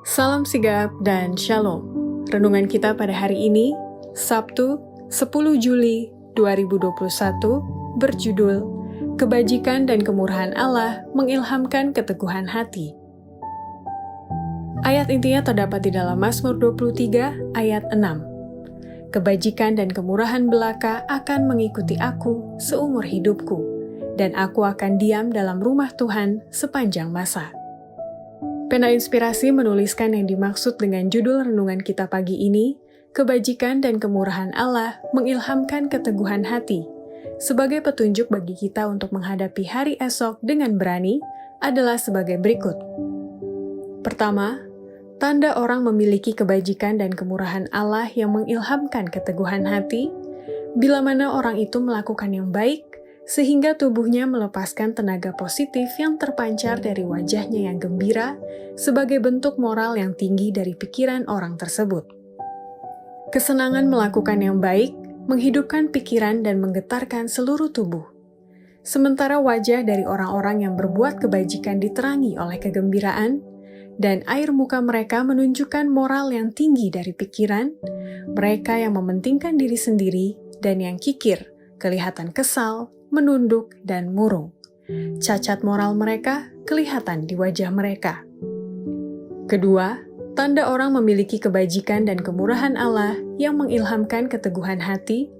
Salam sigap dan shalom. Renungan kita pada hari ini, Sabtu 10 Juli 2021, berjudul Kebajikan dan Kemurahan Allah Mengilhamkan Keteguhan Hati. Ayat intinya terdapat di dalam Mazmur 23 ayat 6. Kebajikan dan kemurahan belaka akan mengikuti aku seumur hidupku, dan aku akan diam dalam rumah Tuhan sepanjang masa. Pena Inspirasi menuliskan yang dimaksud dengan judul renungan kita pagi ini, Kebajikan dan Kemurahan Allah Mengilhamkan Keteguhan Hati, sebagai petunjuk bagi kita untuk menghadapi hari esok dengan berani, adalah sebagai berikut. Pertama, tanda orang memiliki kebajikan dan kemurahan Allah yang mengilhamkan keteguhan hati, bila mana orang itu melakukan yang baik, sehingga tubuhnya melepaskan tenaga positif yang terpancar dari wajahnya yang gembira sebagai bentuk moral yang tinggi dari pikiran orang tersebut. Kesenangan melakukan yang baik menghidupkan pikiran dan menggetarkan seluruh tubuh. Sementara wajah dari orang-orang yang berbuat kebajikan diterangi oleh kegembiraan, dan air muka mereka menunjukkan moral yang tinggi dari pikiran, mereka yang mementingkan diri sendiri dan yang kikir kelihatan kesal, menunduk, dan murung. Cacat moral mereka kelihatan di wajah mereka. Kedua, tanda orang memiliki kebajikan dan kemurahan Allah yang mengilhamkan keteguhan hati,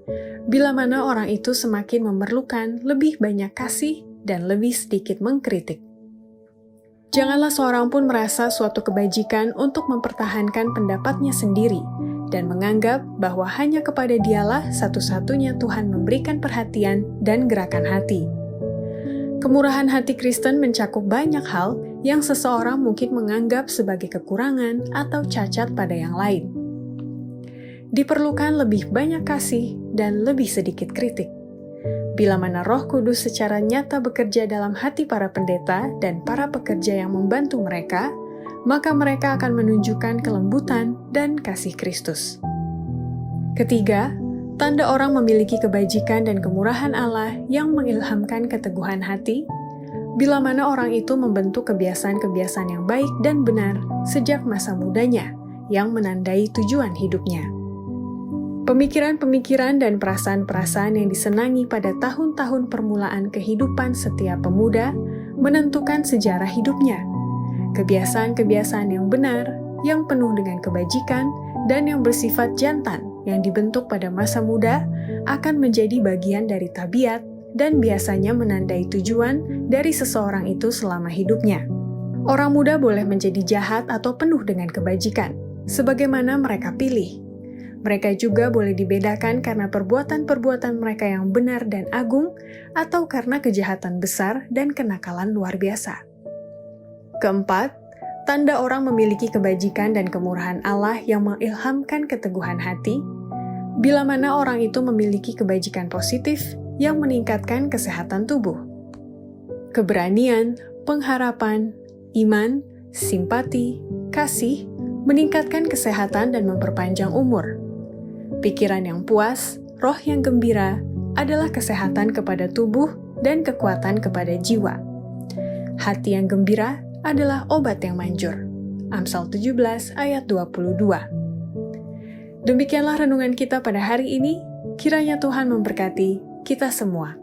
bila mana orang itu semakin memerlukan lebih banyak kasih dan lebih sedikit mengkritik. Janganlah seorang pun merasa suatu kebajikan untuk mempertahankan pendapatnya sendiri, dan menganggap bahwa hanya kepada Dialah satu-satunya Tuhan memberikan perhatian dan gerakan hati. Kemurahan hati Kristen mencakup banyak hal yang seseorang mungkin menganggap sebagai kekurangan atau cacat pada yang lain. Diperlukan lebih banyak kasih dan lebih sedikit kritik. Bila mana Roh Kudus secara nyata bekerja dalam hati para pendeta dan para pekerja yang membantu mereka, maka mereka akan menunjukkan kelembutan dan kasih Kristus. Ketiga, tanda orang memiliki kebajikan dan kemurahan Allah yang mengilhamkan keteguhan hati, bila mana orang itu membentuk kebiasaan-kebiasaan yang baik dan benar sejak masa mudanya, yang menandai tujuan hidupnya. Pemikiran-pemikiran dan perasaan-perasaan yang disenangi pada tahun-tahun permulaan kehidupan setiap pemuda menentukan sejarah hidupnya. Kebiasaan-kebiasaan yang benar, yang penuh dengan kebajikan, dan yang bersifat jantan yang dibentuk pada masa muda akan menjadi bagian dari tabiat dan biasanya menandai tujuan dari seseorang itu selama hidupnya. Orang muda boleh menjadi jahat atau penuh dengan kebajikan, sebagaimana mereka pilih. Mereka juga boleh dibedakan karena perbuatan-perbuatan mereka yang benar dan agung, atau karena kejahatan besar dan kenakalan luar biasa. Keempat, tanda orang memiliki kebajikan dan kemurahan Allah yang mengilhamkan keteguhan hati, bila mana orang itu memiliki kebajikan positif yang meningkatkan kesehatan tubuh. Keberanian, pengharapan, iman, simpati, kasih, meningkatkan kesehatan dan memperpanjang umur. Pikiran yang puas, roh yang gembira, adalah kesehatan kepada tubuh dan kekuatan kepada jiwa. Hati yang gembira adalah obat yang manjur. Amsal 17 ayat 22. Demikianlah renungan kita pada hari ini. Kiranya Tuhan memberkati kita semua.